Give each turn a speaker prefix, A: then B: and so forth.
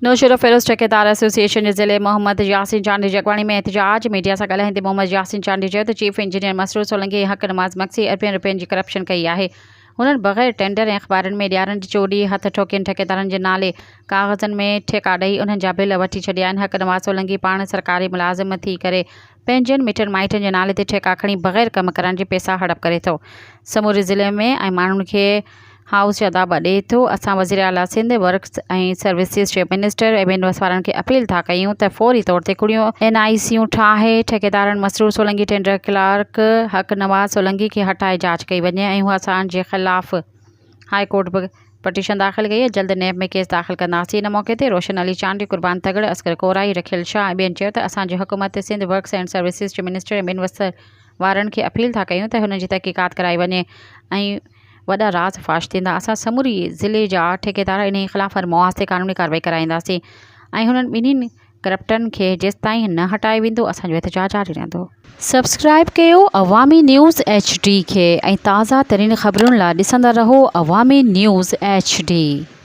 A: नौशर फिरोज़ ठेकेदार एसोसिएशन के ज़िले मोहम्मद यासीन चांडी जगवाणी में एहतजाज मीडिया से ॻाल्हाईंदे मोहम्मद यासीन चांडी चयो त चीफ इंजीनियर मसरूर सोलंकी हक़ नमाज़ मक्सी अरबनि रुपयनि जी करप्शन कई आहे। हुननि बग़ैर टेंडर ऐं अख़बारनि में ॾियारनि जी चोरी हथ ठोकियुनि ठेकेदारनि जे नाले कागज़नि में ठेका ॾेई उन्हनि जा बिल वठी छॾिया आहिनि। हक़ नवाज़ सोलंकी पाण सरकारी मुलाज़िम थी करे पंहिंजनि मिटनि माइटनि जे नाले ते ठेका खणी बग़ैर कम करण जे पैसा हड़प करे थो समूरे ज़िले में ऐं माण्हुनि खे हाउस जा दाबा ॾिए थो। असां वज़ीर आला सिंध वर्क्स ऐं सर्विसिस जे मिनिस्टर ऐं ॿियनि वारनि खे अपील था कयूं त फौरी तौर ते कुड़ियूं NICयूं ठाहे ठेकेदारनि मसरूर सोलंकी टेंडर क्लार्क हक़ नवाज़ सोलंकी खे हटाए जांच कई वञे ऐं हूअ असांजे ख़िलाफ़ हाई कोर्ट बि पटिशन दाख़िल कई है। जल्द नैब में केस दाख़िल कंदासीं। इन मौके ते रोशन अली चांडी, कुर्बान तगड़, असगर कोराई, रखियल शाह ऐं ॿियनि चयो त असांजी हुकूमत सिंध वर्क्स एंड सर्विसिस जे मिनिस्टर ऐं ॿियनि वारनि खे अपील था कयूं त हुननि जी तहक़ीक़ात कराई वञे ऐं वॾा राज फाश थींदा। असां समूरी ज़िले जा ठेकेदार इन ख़िलाफ़ हर मुआज़ ते क़ानूनी कार्रवाई कराईंदासीं ऐं हुननि ॿिन्हिनि करप्टन खे जेसिताईं न हटाए वेंदो असांजो एहतजाज जारी रहंदो। सब्सक्राइब कयो अवामी न्यूज़ HD खे ऐं ताज़ा तरीन ख़बरुनि लाइ ॾिसंदा रहो अवामी न्यूज़ HD।